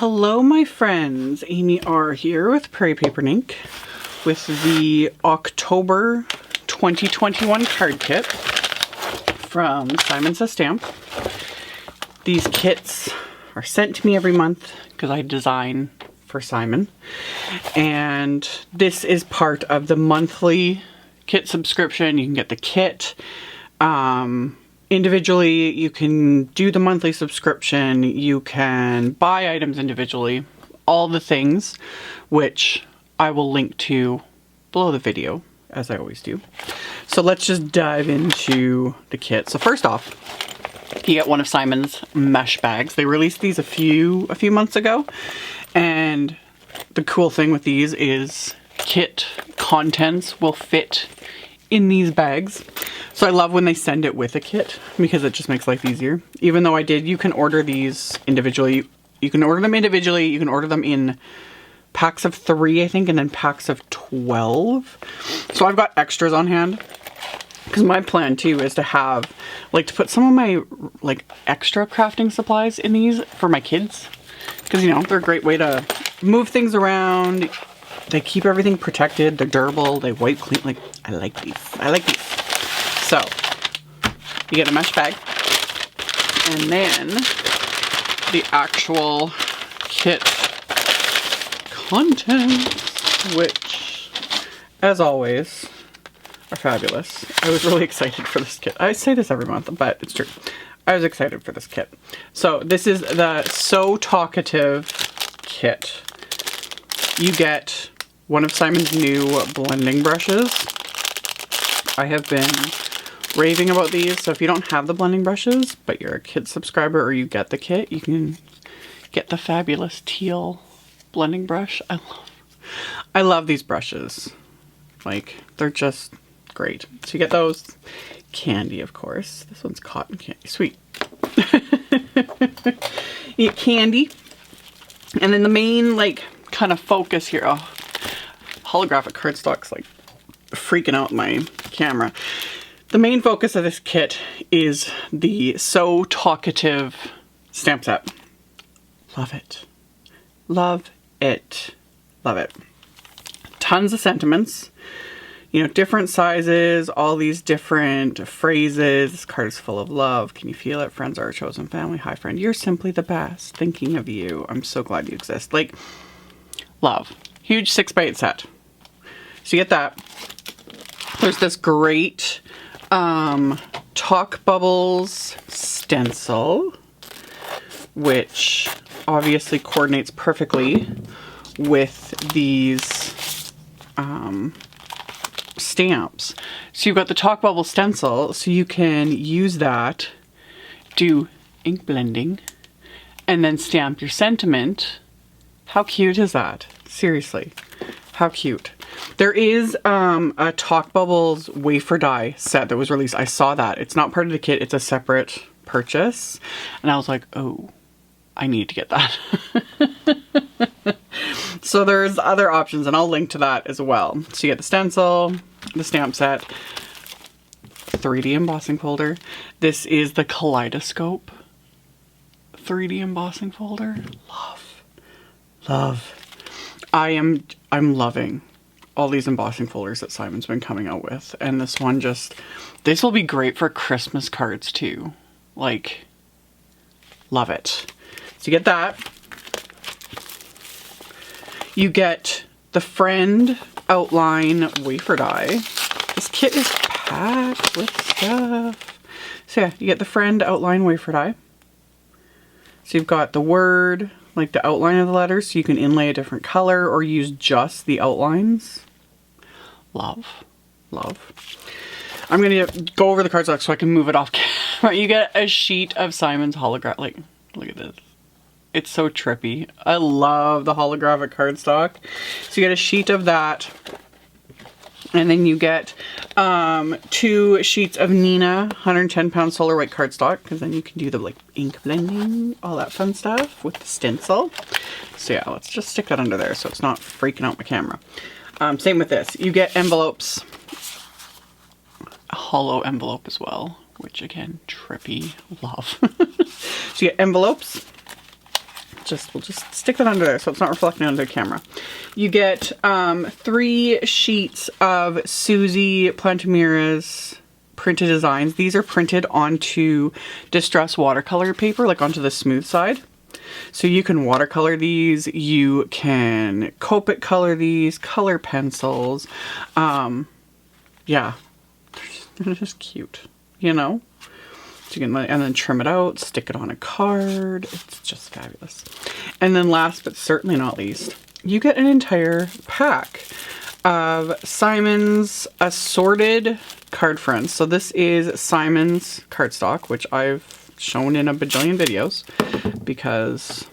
Hello my friends, AmyR here with Prairie Paper and Ink with the October 2021 card kit from Simon Says Stamp. These kits are sent to me every month because I design for Simon, and this is part of the monthly kit subscription. You can get the kit individually, you can do the monthly subscription, you can buy items individually, all the things, which I will link to below the video, as I always do. So let's just dive into the kit. So first off, you get one of Simon's mesh bags. They released these a few months ago, and the cool thing with these is kit contents will fit in these bags. So I love when they send it with a kit because it just makes life easier. Even though you can order these individually. You can order them individually. You can order them in packs of 3, I think, and then packs of 12. So I've got extras on hand because my plan too is to have, to put some of my extra crafting supplies in these for my kids. Because, you know, they're a great way to move things around. They keep everything protected. They're durable. They wipe clean. I like these. I like these. So, you get a mesh bag, and then the actual kit contents, which, as always, are fabulous. I was really excited for this kit. I say this every month, but it's true. I was excited for this kit. So, this is the So Talkative kit. You get one of Simon's new blending brushes. I have been raving about these, so if you don't have the blending brushes, but you're a kit subscriber or you get the kit, you can get the fabulous teal blending brush. I love these brushes. They're just great. So you get those. Candy, of course. This one's cotton candy. Sweet. You get candy. And then the main, kind of focus here. Oh, holographic cardstock's freaking out my camera. The main focus of this kit is the So Talkative stamp set. Love it. Love it. Love it. Tons of sentiments. You know, different sizes, all these different phrases. This card is full of love. Can you feel it? Friends are a chosen family. Hi, friend. You're simply the best. Thinking of you. I'm so glad you exist. Love. Huge 6x8 set. So you get that. There's this great Talk Bubbles stencil, which obviously coordinates perfectly with these stamps. So you've got the Talk Bubble stencil, so you can use that, do ink blending, and then stamp your sentiment. How cute is that? Seriously, how cute. There is a Talk Bubbles Wafer die set that was released. I saw that. It's not part of the kit. It's a separate purchase. And I was like, oh, I need to get that. So there's other options, and I'll link to that as well. So you get the stencil, the stamp set, 3D embossing folder. This is the Kaleidoscope 3D embossing folder. Love. Love. I'm loving all these embossing folders that Simon's been coming out with. And this one this will be great for Christmas cards too. Love it. So you get that. You get the Friend Outline Wafer die. This kit is packed with stuff. So yeah, you get the Friend Outline Wafer die. So you've got the word, the outline of the letters, so you can inlay a different color or use just the outlines. Love. Love. I'm going to go over the cardstock so I can move it off camera. You get a sheet of Simon's holograph. Look at this. It's so trippy. I love the holographic cardstock. So you get a sheet of that. And then you get 2 sheets of Neenah 110-pound solar white cardstock, because then you can do the ink blending, all that fun stuff with the stencil. So yeah, let's just stick that under there so it's not freaking out my camera. Same with this. You get envelopes, a hollow envelope as well, which again, trippy, love. So you get envelopes. we'll just stick that under there so it's not reflecting onto the camera. You get 3 sheets of Suzy Plantamira's printed designs. These are printed onto distress watercolor paper, like onto the smooth side. So you can watercolor these, you can Copic color these, color pencils. Yeah, they're just cute, you know? So you can, and then trim it out, stick it on a card. It's just fabulous. And then last but certainly not least, you get an entire pack of Simon's Assorted card friends. So this is Simon's cardstock, which I've shown in a bajillion videos because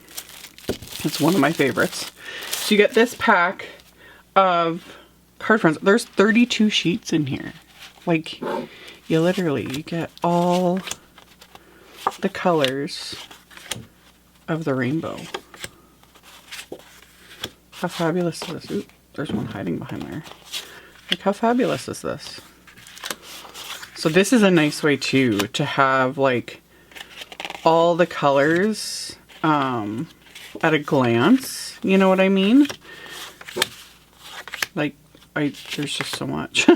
it's one of my favorites. So you get this pack of card friends. There's 32 sheets in here. Like, you get all the colors of the rainbow. How fabulous is this? Ooh, there's one hiding behind there. Like, how fabulous is this? So this is a nice way too to have like all the colors at a glance. You know what I mean? Like, there's just so much.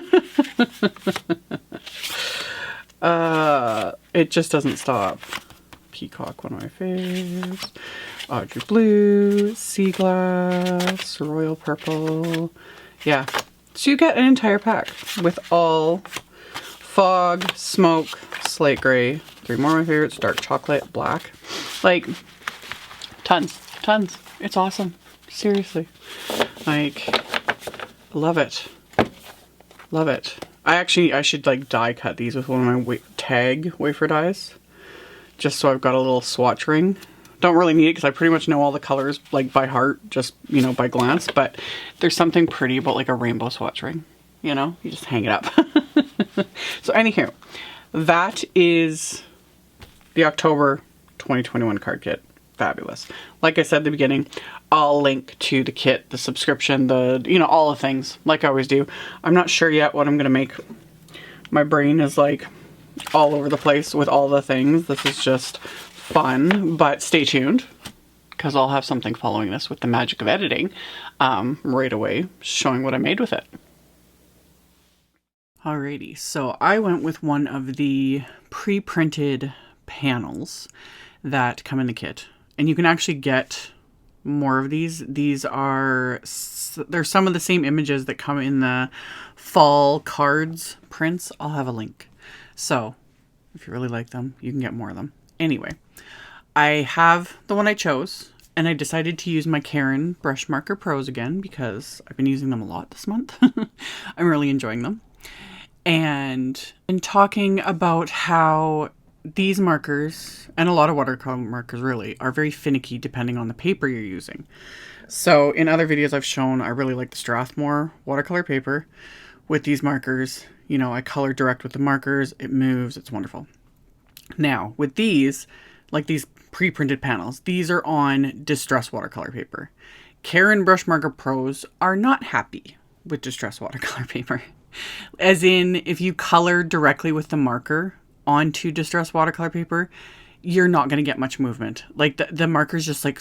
It just doesn't stop. Peacock, one of my faves. Audrey Blue, Sea Glass, Royal Purple. Yeah. So you get an entire pack with all Fog, Smoke, Slate Gray. 3 more of my favorites. Dark Chocolate, Black. Like, tons. It's awesome. Seriously. Like, love it. Love it. I should like die cut these with one of my tag wafer dies. Just so I've got a little swatch ring. Don't really need it because I pretty much know all the colors like by heart, just, you know, by glance. But there's something pretty about like a rainbow swatch ring. You know, you just hang it up. So anywho, that is the October 2021 card kit. Fabulous. Like I said at the beginning, I'll link to the kit, the subscription, you know, all the things like I always do. I'm not sure yet what I'm going to make. My brain is like all over the place with all the things. This is just fun, but stay tuned because I'll have something following this with the magic of editing right away, showing what I made with it. Alrighty, so I went with one of the pre-printed panels that come in the kit. And you can actually get more of these. These are, there's some of the same images that come in the fall cards prints. I'll have a link. So if you really like them, you can get more of them. Anyway, I have the one I chose and I decided to use my Caran Brush Marker Pros again because I've been using them a lot this month. I'm really enjoying them. And in talking about how these markers, and a lot of watercolor markers really, are very finicky depending on the paper you're using. So in other videos I've shown, I really like the Strathmore watercolor paper. With these markers, you know, I color direct with the markers, it moves, it's wonderful. Now, with these, like these pre-printed panels, these are on distress watercolor paper. Caran Brush Marker Pros are not happy with distress watercolor paper. As in, if you color directly with the marker onto distress watercolor paper, you're not going to get much movement. Like the markers just like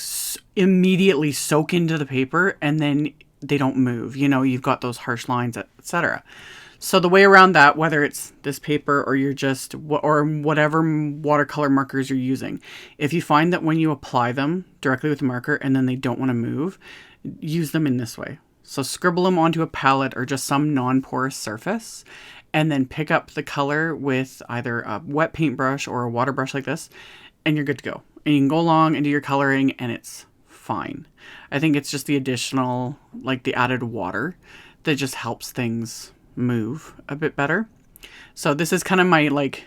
immediately soak into the paper and then they don't move. You know, you've got those harsh lines, etc. So the way around that, whether it's this paper or you're just, or whatever watercolor markers you're using, if you find that when you apply them directly with the marker and then they don't want to move, use them in this way. So scribble them onto a palette or just some non-porous surface and then pick up the color with either a wet paintbrush or a water brush like this, and you're good to go. And you can go along and do your coloring and it's fine. I think it's just the additional, like the added water that just helps things move a bit better. So this is kind of my like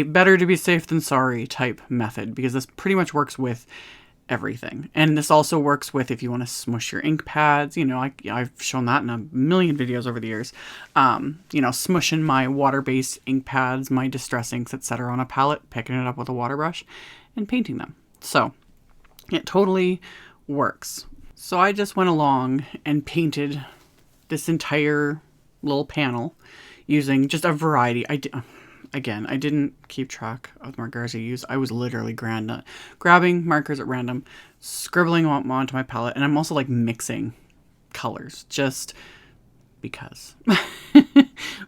better to be safe than sorry type method because this pretty much works with everything. And this also works with if you want to smush your ink pads. You know, I've shown that in a million videos over the years. You know, smushing my water-based ink pads, my distress inks, etc. on a palette, picking it up with a water brush, and painting them. So it totally works. So I just went along and painted this entire little panel using just a variety. again, I didn't keep track of the markers I used. I was literally grabbing markers at random, scribbling them onto my palette, and I'm also like mixing colors just because.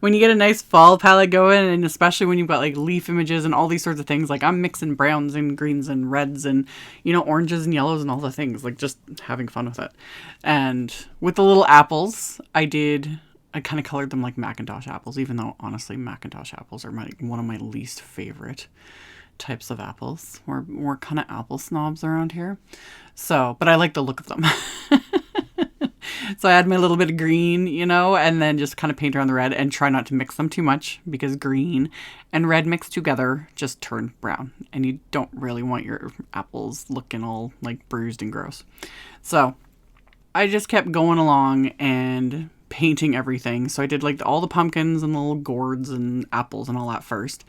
When you get a nice fall palette going, and especially when you've got like leaf images and all these sorts of things, like I'm mixing browns and greens and reds and, you know, oranges and yellows and all the things, like just having fun with it. And with the little apples, I kind of colored them like Macintosh apples, even though honestly Macintosh apples are one of my least favorite types of apples. We're kind of apple snobs around here. So, but I like the look of them. So I add my little bit of green, you know, and then just kind of paint around the red and try not to mix them too much because green and red mixed together just turn brown and you don't really want your apples looking all like bruised and gross. So I just kept going along and painting everything. So I did like all the pumpkins and the little gourds and apples and all that first,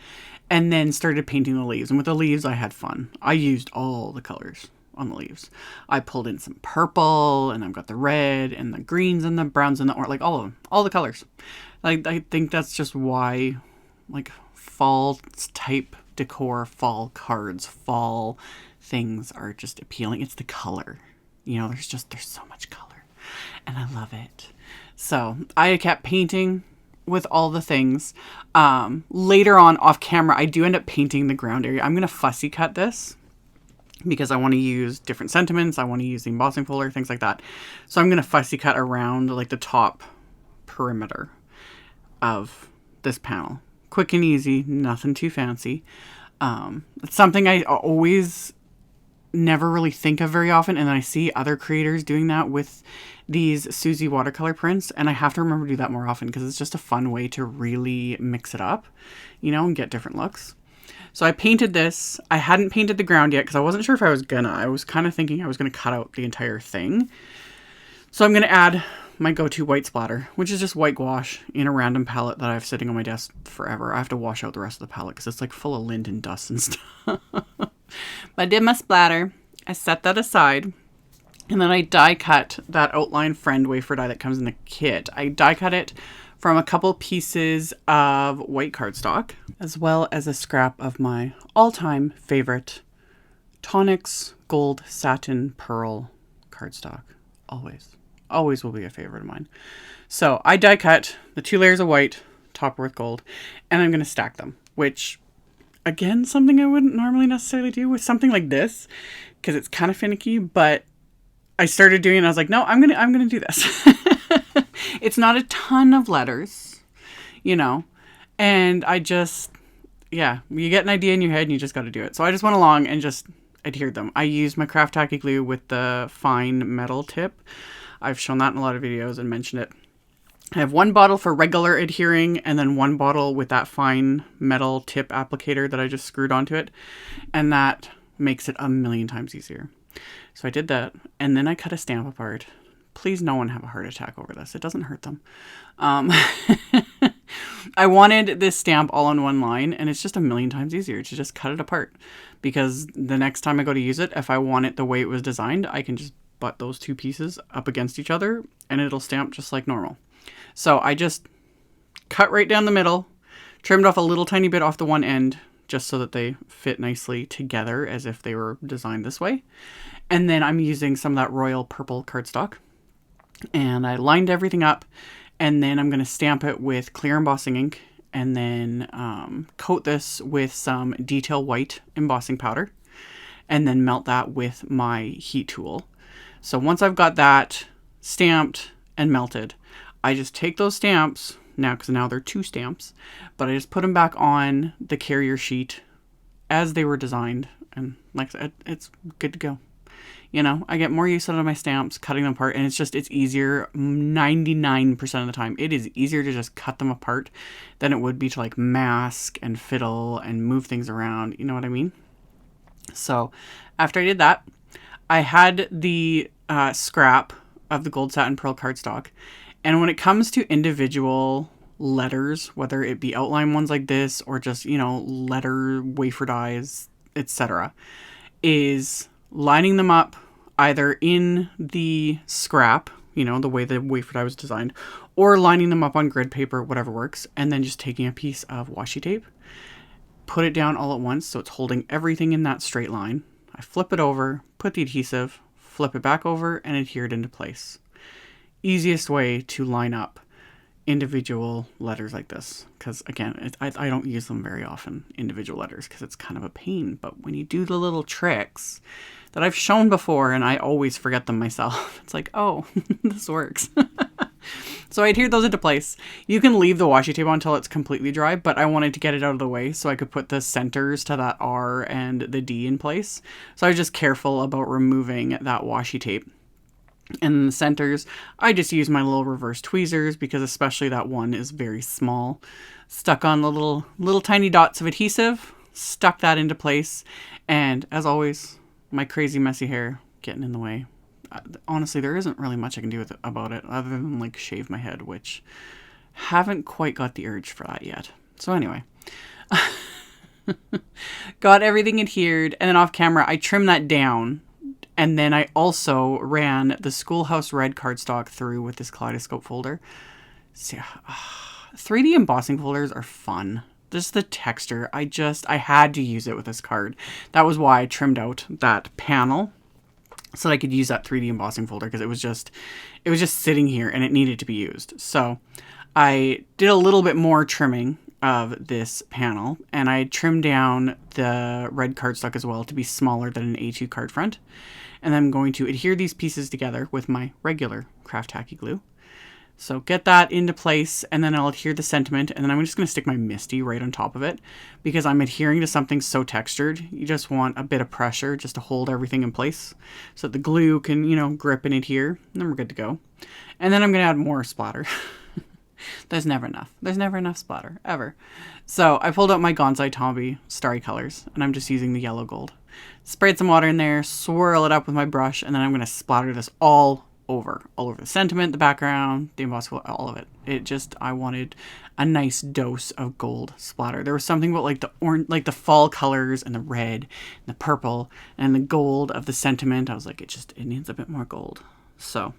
and then started painting the leaves. And with the leaves, I had fun. I used all the colors on the leaves. I pulled in some purple, and I've got the red and the greens and the browns and the orange, like all of them, all the colors. Like, I think that's just why, like, fall type decor, fall cards, fall things are just appealing. It's the color. You know, there's so much color, and I love it. So I kept painting with all the things. Later on off camera, I do end up painting the ground area. I'm going to fussy cut this because I want to use different sentiments. I want to use the embossing folder, things like that. So I'm going to fussy cut around like the top perimeter of this panel. Quick and easy, nothing too fancy. It's something I always never really think of very often, and then I see other creators doing that with these Suzy watercolor prints, and I have to remember to do that more often because it's just a fun way to really mix it up, you know, and get different looks. So I painted this. I hadn't painted the ground yet because I wasn't sure if I was gonna. I was kind of thinking I was gonna cut out the entire thing. So I'm gonna add my go-to white splatter, which is just white gouache in a random palette that I have sitting on my desk forever. I have to wash out the rest of the palette because it's like full of lint and dust and stuff. But I did my splatter. I set that aside. And then I die cut that outline friend wafer die that comes in the kit. I die cut it from a couple pieces of white cardstock, as well as a scrap of my all-time favorite Tonics Gold Satin Pearl cardstock. Always will be a favorite of mine. So I die cut the 2 layers of white, topper with gold, and I'm going to stack them, which, again, something I wouldn't normally necessarily do with something like this, because it's kind of finicky, but I started doing it and I was like, no, I'm gonna do this. It's not a ton of letters, you know, and I just, yeah, you get an idea in your head and you just got to do it. So I just went along and just adhered them. I used my craft tacky glue with the fine metal tip. I've shown that in a lot of videos and mentioned it. I have 1 bottle for regular adhering and then 1 bottle with that fine metal tip applicator that I just screwed onto it. And that makes it a million times easier. So I did that, and then I cut a stamp apart. Please no one have a heart attack over this. It doesn't hurt them. I wanted this stamp all on one line, and it's just a million times easier to just cut it apart. Because the next time I go to use it, if I want it the way it was designed, I can just butt those 2 pieces up against each other, and it'll stamp just like normal. So I just cut right down the middle, trimmed off a little tiny bit off the one end, just so that they fit nicely together as if they were designed this way. And then I'm using some of that royal purple cardstock. And I lined everything up. And then I'm going to stamp it with clear embossing ink. And then coat this with some detail white embossing powder. And then melt that with my heat tool. So once I've got that stamped and melted, I just take those stamps now, because now they're 2 stamps, but I just put them back on the carrier sheet as they were designed, and like I said, it's good to go. You know, I get more use out of my stamps cutting them apart, and it's easier 99% of the time. It is easier to just cut them apart than it would be to like mask and fiddle and move things around, you know what I mean? So after I did that, I had the scrap of the gold satin pearl cardstock. And when it comes to individual letters, whether it be outline ones like this or just, you know, letter wafer dies, etc., is lining them up either in the scrap, you know, the way the wafer die was designed, or lining them up on grid paper, whatever works, and then just taking a piece of washi tape put it down all at once so it's holding everything in that straight line. I flip it over, put the adhesive, flip it back over, and adhere it into place. Easiest way to line up individual letters like this, because again, I don't use them very often, individual letters, because it's kind of a pain. But when you do the little tricks that I've shown before, and I always forget them myself, it's like, oh, this works. So I adhered those into place. You can leave the washi tape on until it's completely dry, but I wanted to get it out of the way so I could put the centers to that R and the D in place. So I was just careful about removing that washi tape. And the centers, I just use my little reverse tweezers, because especially that one is very small. Stuck on the little tiny dots of adhesive, stuck that into place. And as always, my crazy messy hair getting in the way. Honestly, there isn't really much I can do about it other than like shave my head, which haven't quite got the urge for that yet. So anyway, got everything adhered, and then off camera, I trimmed that down. And then I also ran the Schoolhouse Red cardstock through with this Kaleidoscope folder. So, 3D embossing folders are fun. Just the texture, I had to use it with this card. That was why I trimmed out that panel, so that I could use that 3D embossing folder, because it was just sitting here and it needed to be used. So I did a little bit more trimming of this panel, and I trimmed down the red cardstock as well to be smaller than an A2 card front. And then I'm going to adhere these pieces together with my regular craft tacky glue. So get that into place, and then I'll adhere the sentiment, and then I'm just going to stick my Misty right on top of it, because I'm adhering to something so textured. You just want a bit of pressure just to hold everything in place so that the glue can, you know, grip and adhere, and then we're good to go. And then I'm going to add more splatter. There's never enough. There's never enough splatter, ever. So I pulled out my Gonzai Tombi Starry Colors, and I'm just using the yellow gold. Sprayed some water in there, swirl it up with my brush, and then I'm going to splatter this all over the sentiment, the background, the embossing, all of it. I wanted a nice dose of gold splatter. There was something about like the orange, like the fall colors, and the red and the purple and the gold of the sentiment. I was like, it needs a bit more gold. So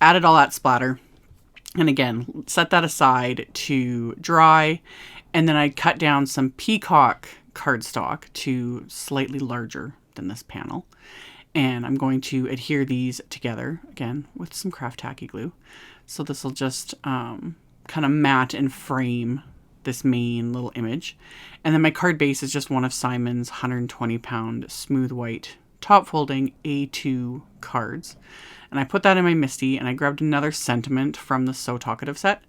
added all that splatter, and again, set that aside to dry. And then I cut down some peacock cardstock to slightly larger than this panel. And I'm going to adhere these together, again, with some craft tacky glue. So this will just kind of mat and frame this main little image. And then my card base is just one of Simon's 120-pound smooth white top folding A2 cards. And I put that in my Misty, and I grabbed another sentiment from the So Talkative set.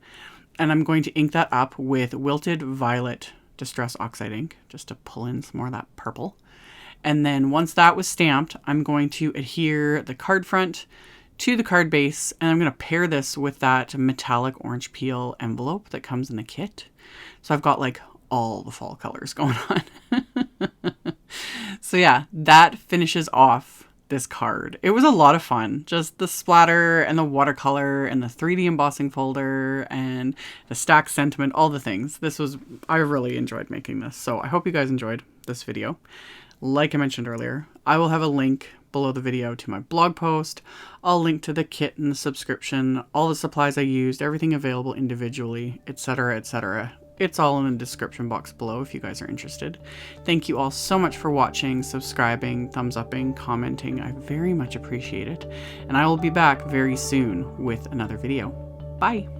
And I'm going to ink that up with Wilted Violet Distress Oxide ink, just to pull in some more of that purple. And then once that was stamped, I'm going to adhere the card front to the card base, and I'm going to pair this with that metallic orange peel envelope that comes in the kit. So I've got like all the fall colors going on. So yeah, that finishes off this card. It was a lot of fun. Just the splatter and the watercolor and the 3D embossing folder and the stack sentiment, all the things. I really enjoyed making this. So I hope you guys enjoyed this video. Like I mentioned earlier, I will have a link below the video to my blog post. I'll link to the kit and the subscription, all the supplies I used, everything available individually, etc., etc. It's all in the description box below if you guys are interested. Thank you all so much for watching, subscribing, thumbs upping, commenting. I very much appreciate it. And I will be back very soon with another video. Bye!